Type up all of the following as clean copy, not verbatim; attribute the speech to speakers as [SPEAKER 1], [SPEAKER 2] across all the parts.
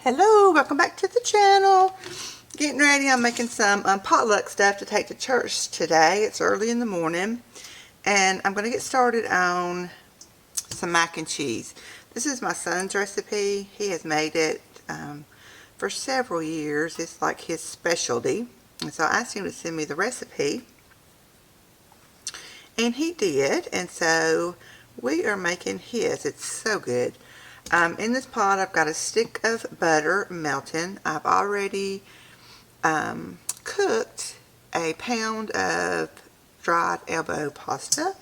[SPEAKER 1] Hello, welcome back to the channel. Getting ready, I'm making some potluck stuff to take to church today. It's early in the morning and I'm going to get started on some mac and cheese. This is my son's recipe. He has made it for several years. It's like his specialty. And so I asked him to send me the recipe and he did, and so we are making his. It's so good. In this pot I've got a stick of butter melting. I've already cooked a pound of dried elbow pasta.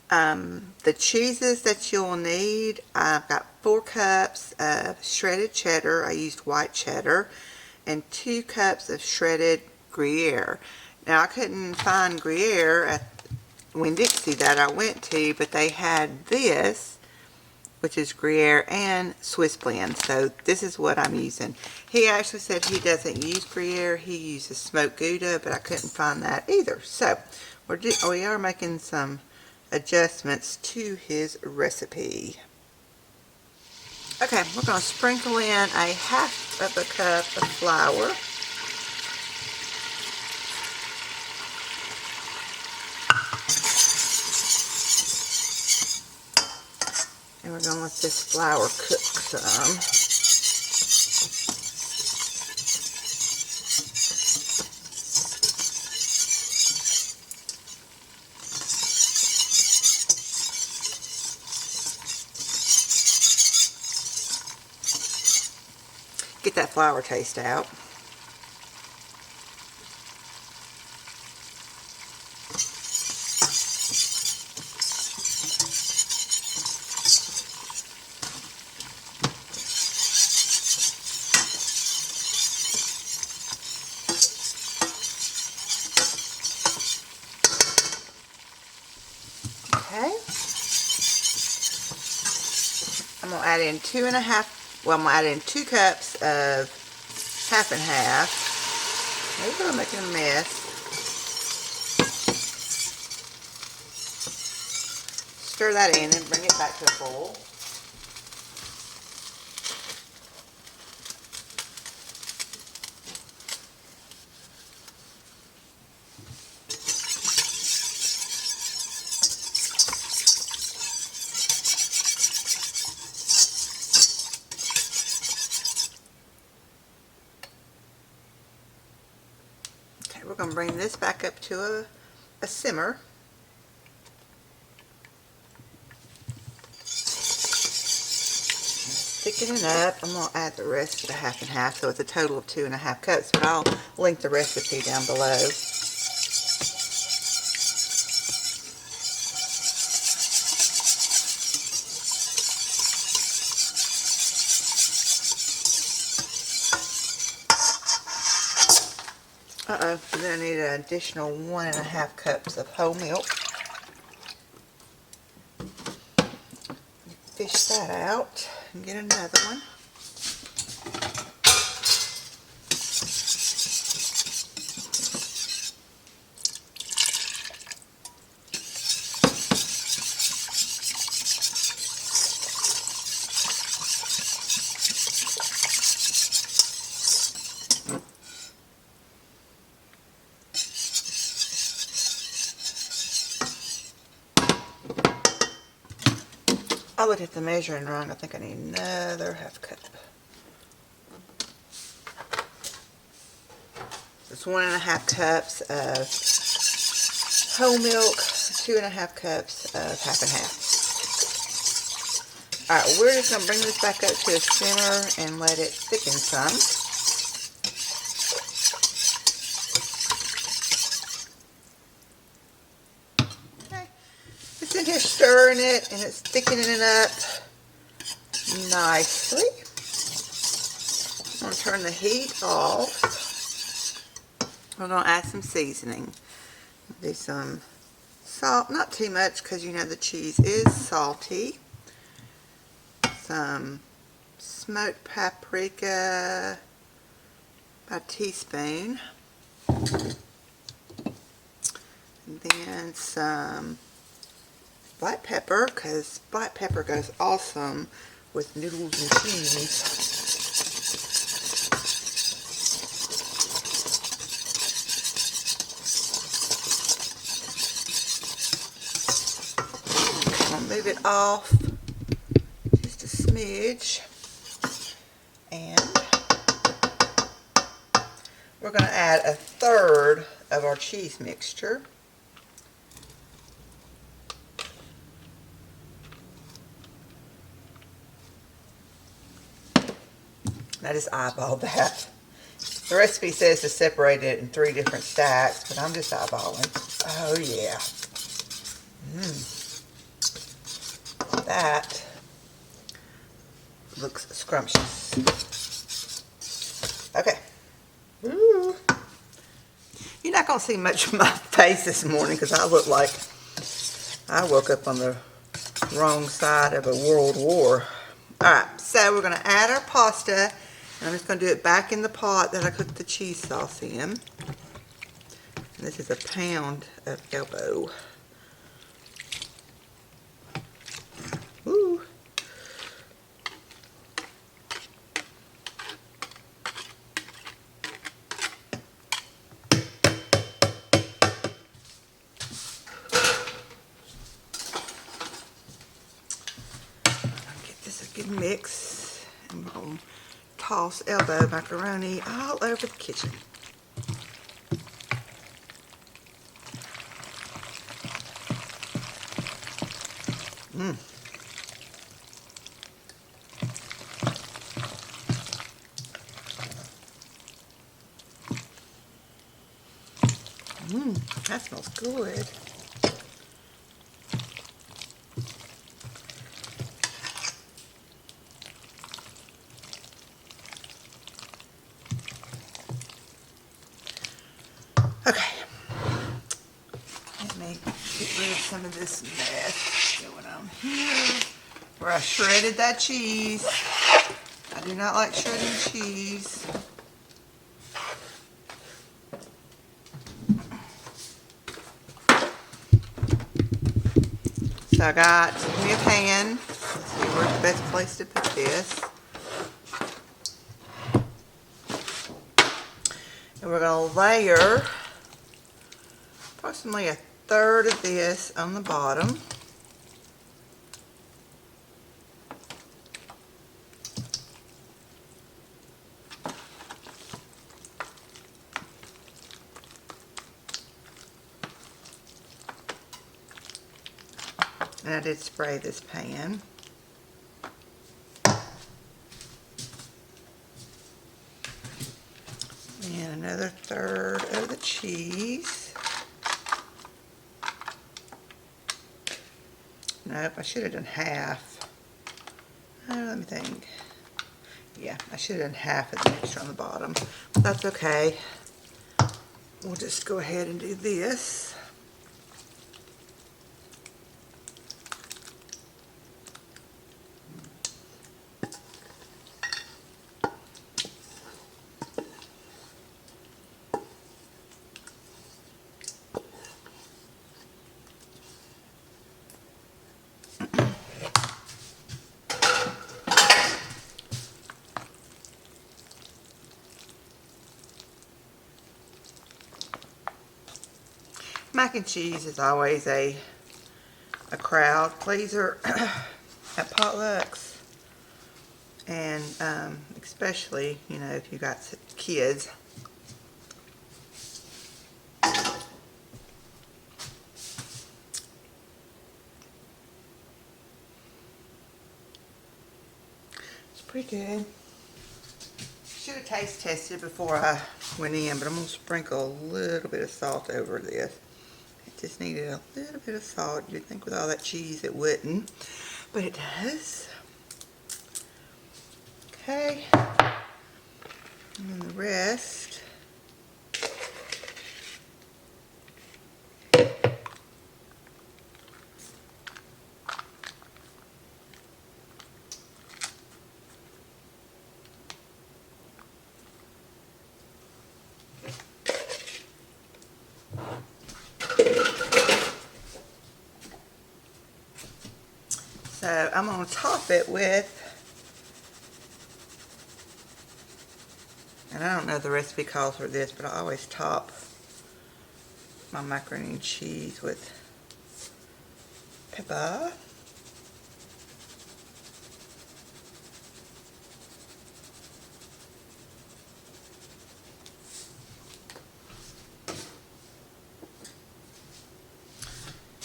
[SPEAKER 1] The cheeses that you'll need, I've got 4 cups of shredded cheddar. I used white cheddar, and 2 cups of shredded Gruyere. Now I couldn't find Gruyere at Winn-Dixie that I went to, but they had this, which is Gruyere and Swiss blend. So this is what I'm using. He actually said he doesn't use Gruyere, he uses smoked Gouda, but I couldn't find that either. So we are making some adjustments to his recipe. Okay, we're going to sprinkle in a half of a cup of flour. And we're going to let this flour cook some. Get that flour taste out. Okay, I'm going to add in 2 cups of half and half. Maybe I'm making a mess. Stir that in and bring it back to a boil. We're going to bring this back up to a simmer. Thickening it up. I'm going to add the rest of the half and half, so it's a total of 2.5 cups, but I'll link the recipe down below. I'm going to need an additional 1.5 cups of whole milk. Fish that out and get another one. I looked at the measuring wrong. I think I need another half cup. It's 1.5 cups of whole milk, 2.5 cups of half and half. Alright, we're just going to bring this back up to a simmer and let it thicken some. It's in here stirring it and it's thickening it up nicely. I'm going to turn the heat off. We're going to add some seasoning. Do some salt, not too much because you know the cheese is salty. Some smoked paprika, about a teaspoon. And then some black pepper, because black pepper goes awesome with noodles and cheese. I'll move it off just a smidge, and we're going to add 1/3 of our cheese mixture. I just eyeballed that. The recipe says to separate it in 3 different stacks, but I'm just eyeballing. Oh yeah. That looks scrumptious. Okay. Ooh. You're not going to see much of my face this morning because I look like I woke up on the wrong side of a world war. Alright, so we're going to add our pasta. And I'm just going to do it back in the pot that I cooked the cheese sauce in. And this is 1 pound of elbow. Ooh. Get this a good mix. And we're going to toss elbow macaroni all over the kitchen. That smells good. Okay. Let me get rid of some of this mess going on here where I shredded that cheese. I do not like shredding cheese. So I got me a pan. Let's see where's the best place to put this. And we're going to layer approximately 1/3 of this on the bottom. And I did spray this pan. And another 1/3 of the cheese. Nope, I should have done half. Let me think. Yeah, I should have done half of the mixture on the bottom. But that's okay. We'll just go ahead and do this. Mac and cheese is always a crowd pleaser at potlucks, and especially, you know, if you got kids. It's pretty good. Should have taste tested before I went in, but I'm going to sprinkle a little bit of salt over this. It just needed a little bit of salt. You'd think with all that cheese it wouldn't, but it does. Okay. And then the rest. So I'm going to top it with And I don't know if the recipe calls for this, but I always top my macaroni and cheese with pepper.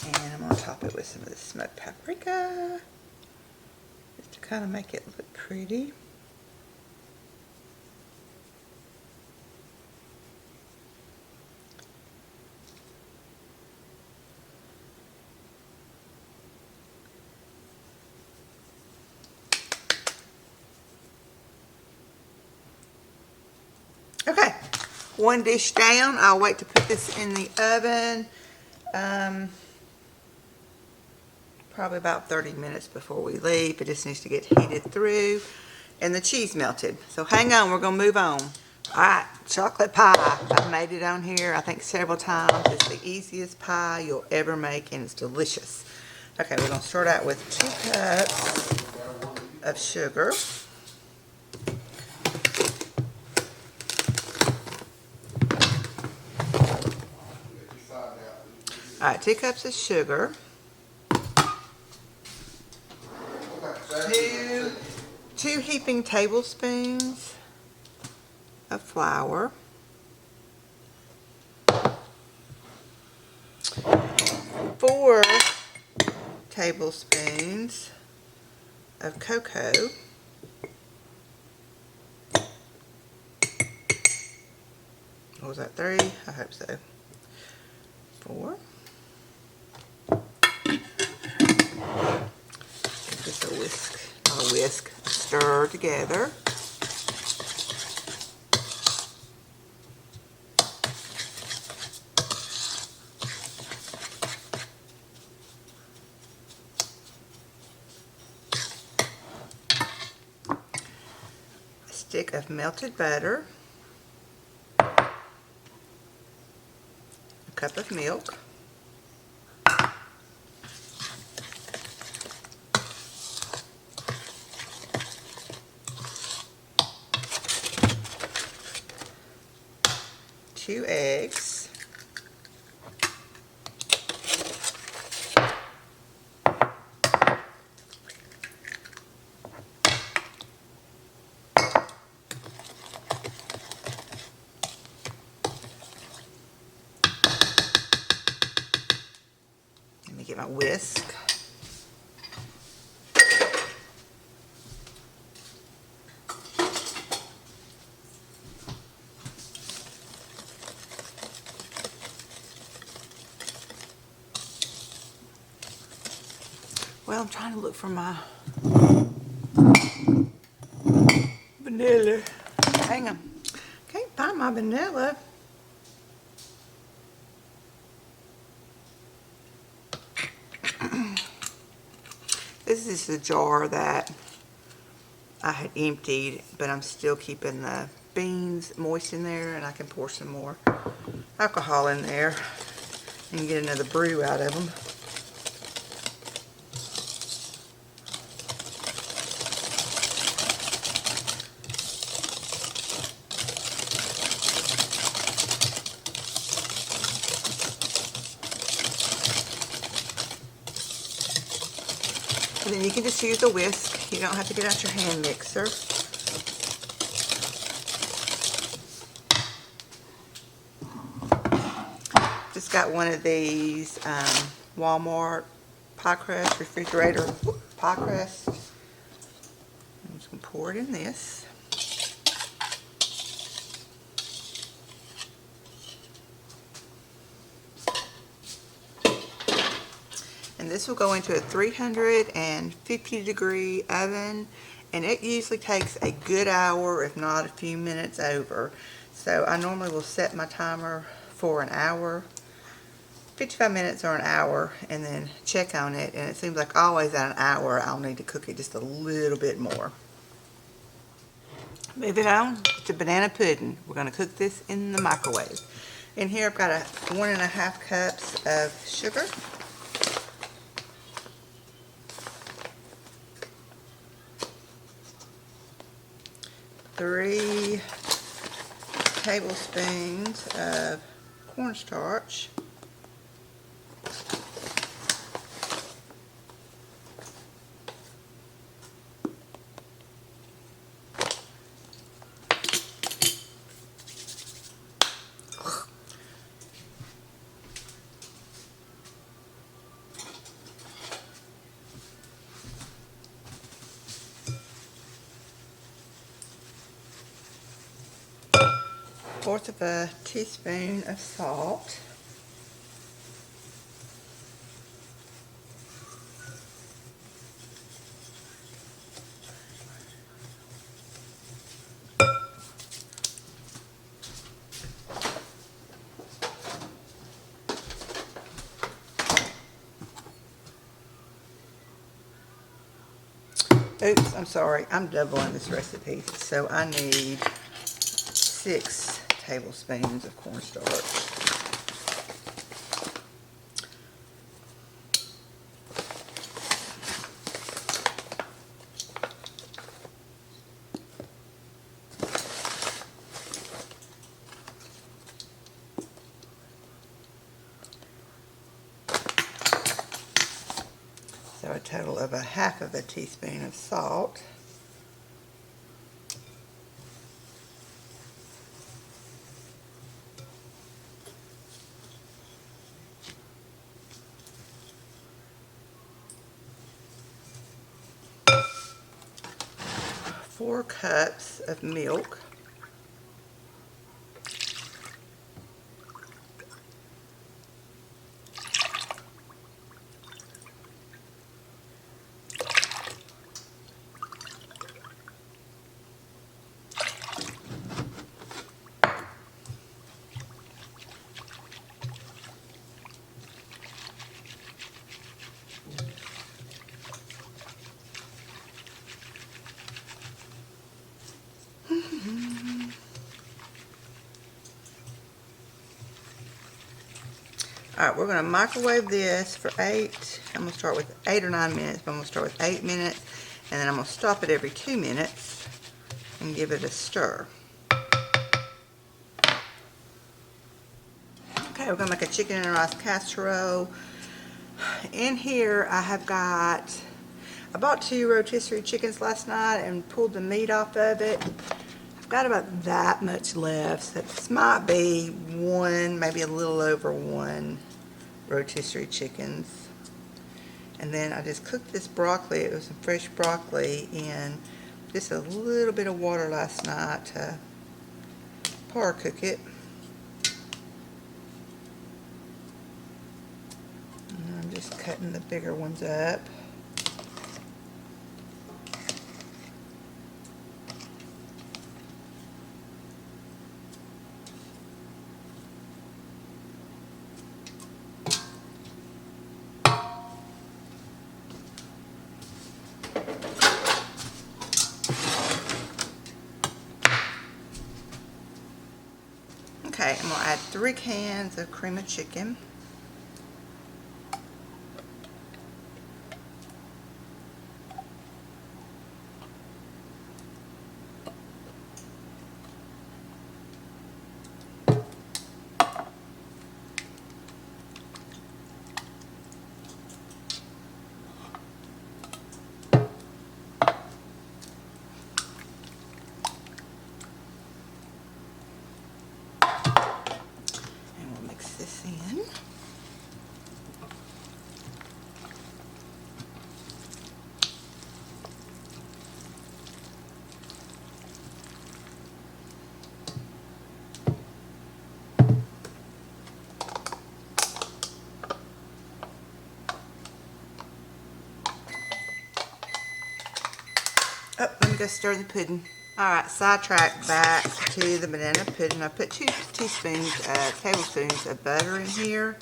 [SPEAKER 1] And I'm going to top it with some of the smoked paprika, just to kind of make it look pretty. Okay, one dish down. I'll wait to put this in the oven. Probably about 30 minutes before we leave. It just needs to get heated through and the cheese melted. So hang on, we're gonna move on. All right, chocolate pie. I've made it on here, I think several times. It's the easiest pie you'll ever make and it's delicious. Okay, we're gonna start out with 2 cups of sugar. All right, 2 cups of sugar. 2 heaping tablespoons of flour. 4 tablespoons of cocoa. What was that, 3? I hope so. 4. Just a whisk, stir together. A stick of melted butter. A cup of milk. 2 eggs. Let me get my whisk. Well, I'm trying to look for my vanilla. Hang on. Can't find my vanilla. This is the jar that I had emptied, but I'm still keeping the beans moist in there, and I can pour some more alcohol in there and get another brew out of them. And then you can just use a whisk. You don't have to get out your hand mixer. Just got one of these Walmart pie crust, refrigerator pie crust. I'm just going to pour it in this. And this will go into a 350-degree oven, and it usually takes a good hour, if not a few minutes over. So I normally will set my timer for an hour, 55 minutes or an hour, and then check on it. And it seems like always at an hour I'll need to cook it just a little bit more. Moving on to banana pudding. We're going to cook this in the microwave. In here I've got 1.5 cups of sugar. 3 tablespoons of cornstarch. Fourth of a teaspoon of salt. Oops, I'm sorry, I'm doubling this recipe, so I need 6 tablespoons of cornstarch. So a total of 1/2 of a teaspoon of salt. Four cups of milk. Alright, we're going to microwave this for I'm going to start with 8 or 9 minutes, but I'm going to start with 8 minutes, and then I'm going to stop it every 2 minutes and give it a stir. Okay, we're going to make a chicken and rice casserole. In here I have got, I bought 2 rotisserie chickens last night and pulled the meat off of it. I've got about that much left, so this might be 1, maybe a little over 1 rotisserie chickens. And then I just cooked this broccoli. It was some fresh broccoli in just a little bit of water last night to par cook it. And I'm just cutting the bigger ones up. Okay, I'm going to add 3 cans of cream of chicken. This in. Oh, let me go stir the pudding. Alright, sidetrack back to the banana pudding. I put 2 tablespoons of butter in here.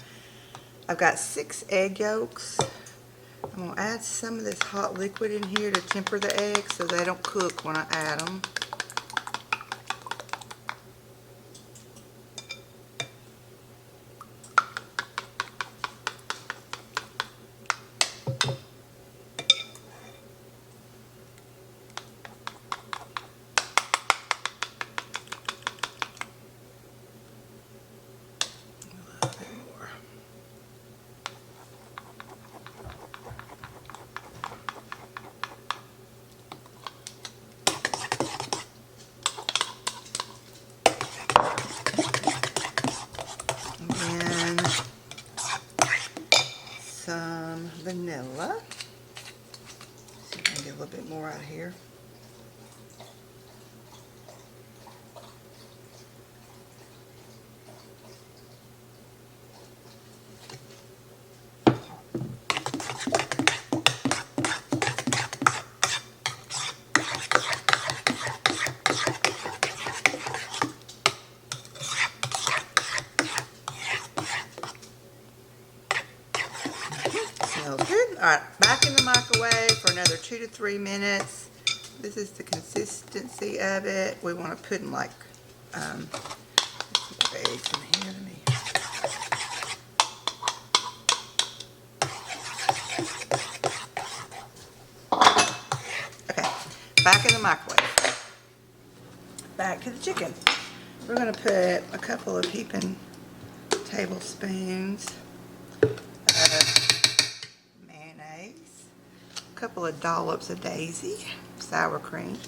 [SPEAKER 1] I've got 6 egg yolks. I'm going to add some of this hot liquid in here to temper the eggs so they don't cook when I add them. vanilla. See if I can get a little bit more out of here. Smells good. Alright, back in the microwave for another 2 to 3 minutes. This is the consistency of it. We want to put in like eggs in here to me. Okay, back in the microwave. Back to the chicken. We're going to put a couple of heaping tablespoons of mayonnaise, a couple of dollops of Daisy sour cream,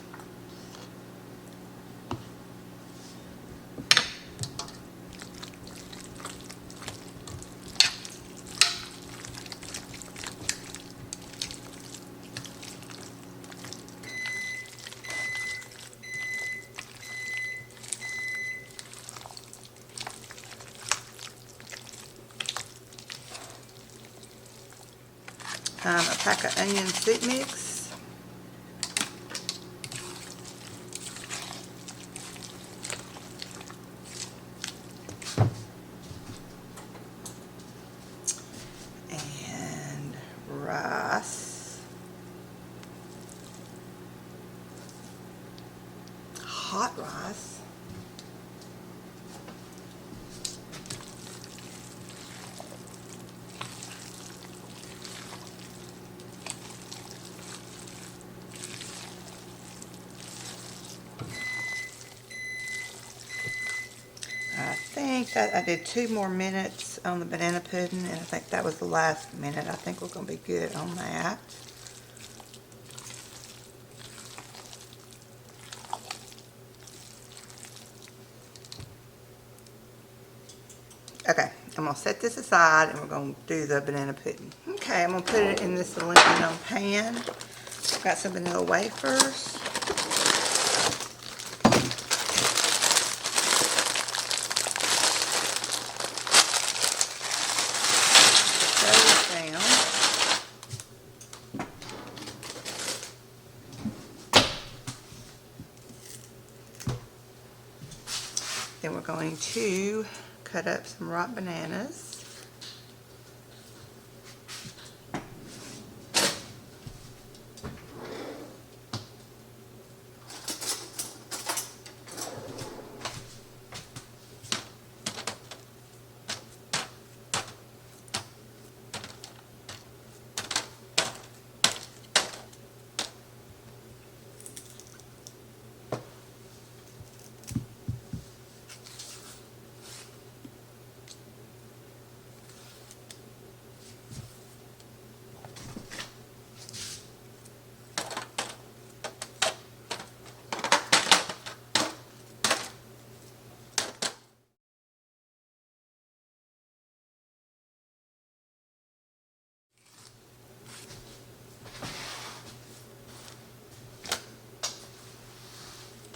[SPEAKER 1] a pack of onion soup mix, and rice, hot rice, I think that I did 2 more minutes on the banana pudding, and I think that was the last minute. I think we're going to be good on that. Okay, I'm going to set this aside and we're going to do the banana pudding. Okay, I'm going to put it in this aluminum pan. Got some vanilla wafers. Then we're going to cut up some ripe bananas.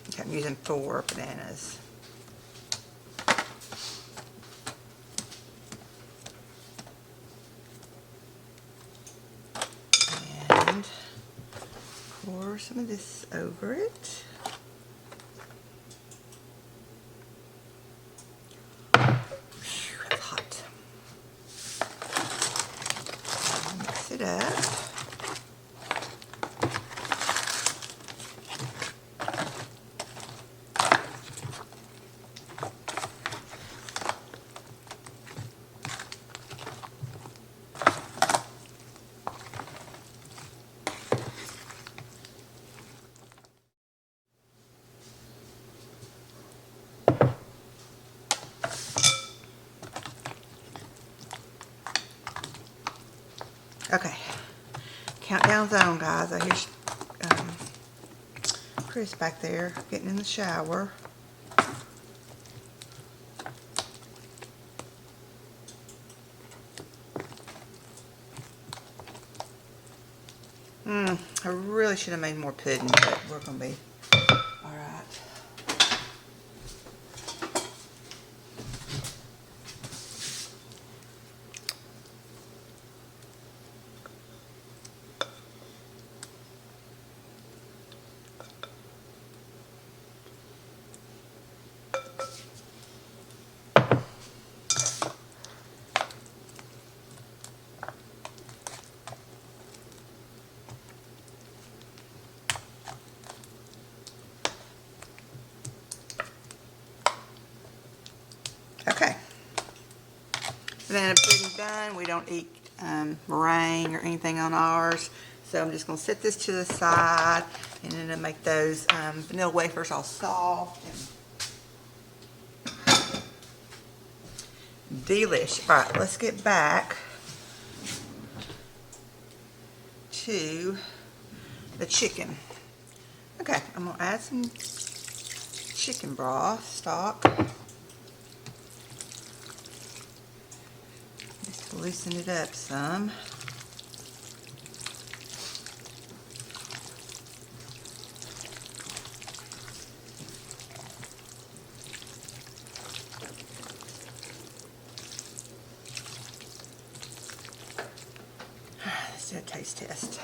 [SPEAKER 1] Okay, I'm using 4 bananas. And pour some of this over it. Whew, that's hot. Mix it up. Okay, countdown's on, guys. I hear Chris back there getting in the shower. I really should have made more pudding, but we're going to be all right. Okay, banana pudding done. We don't eat meringue or anything on ours, so I'm just going to set this to the side and then I'll make those vanilla wafers all soft and delish. All right, let's get back to the chicken. Okay, I'm going to add some chicken broth stock. Loosen it up some. Let's do a taste test.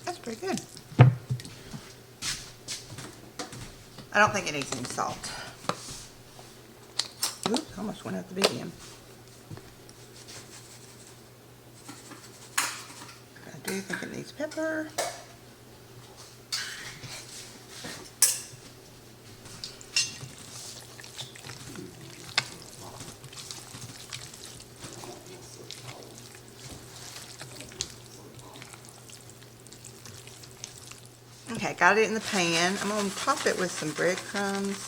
[SPEAKER 1] That's pretty good. I don't think it needs any salt. Oops, almost went out the medium. I do think it needs pepper. Okay, got it in the pan. I'm going to top it with some breadcrumbs.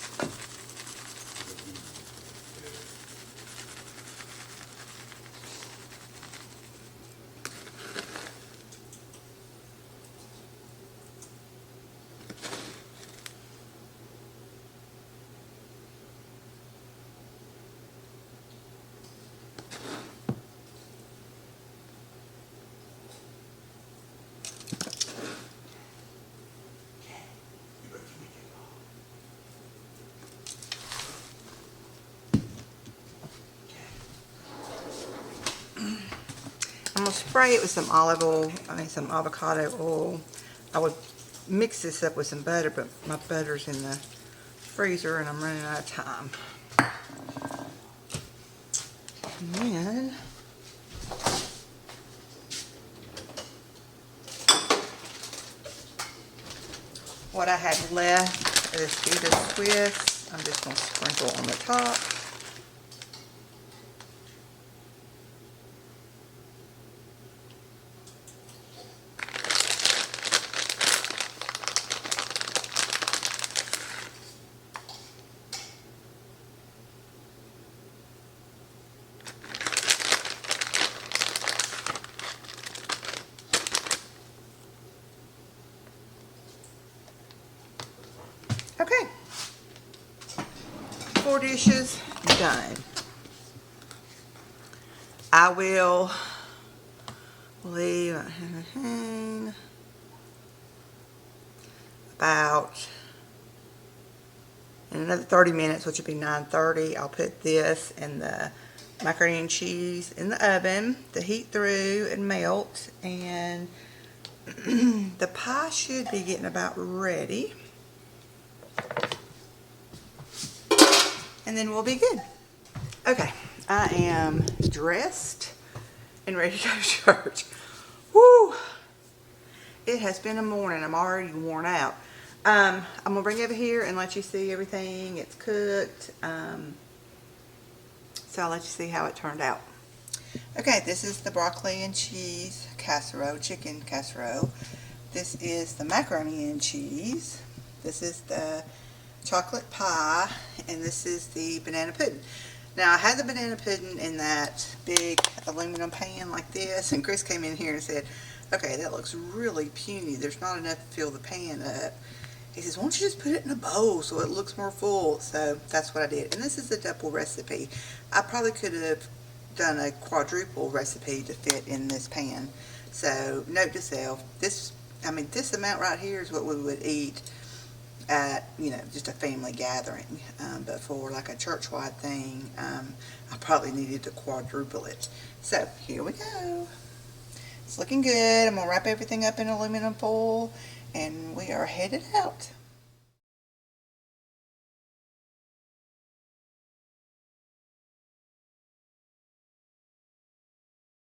[SPEAKER 1] I'm going to spray it with some olive oil, some avocado oil. I would mix this up with some butter, but my butter's in the freezer and I'm running out of time. And then what I had left is either Swiss. I'm just going to sprinkle on the top. Okay, 4 dishes done. I will leave about in another 30 minutes, which would be 9:30. I'll put this and the macaroni and cheese in the oven to heat through and melt, and the pie should be getting about ready. And then we'll be good. Okay, I am dressed and ready to go to church. Woo! It has been a morning. I'm already worn out. I'm going to bring it over here and let you see everything. It's cooked. So I'll let you see how it turned out. Okay, this is the broccoli and cheese casserole, chicken casserole. This is the macaroni and cheese. This is the chocolate pie, and this is the banana pudding. Now I had the banana pudding in that big aluminum pan like this, and Chris came in here and said, okay, that looks really puny. There's not enough to fill the pan up. He says, why don't you just put it in a bowl so it looks more full? So that's what I did. And this is a double recipe. I probably could have done a quadruple recipe to fit in this pan. So note to self, this amount right here is what we would eat at, just a family gathering. But for like a church-wide thing, I probably needed to quadruple it. So here we go. It's looking good. I'm going to wrap everything up in aluminum foil and we are headed out.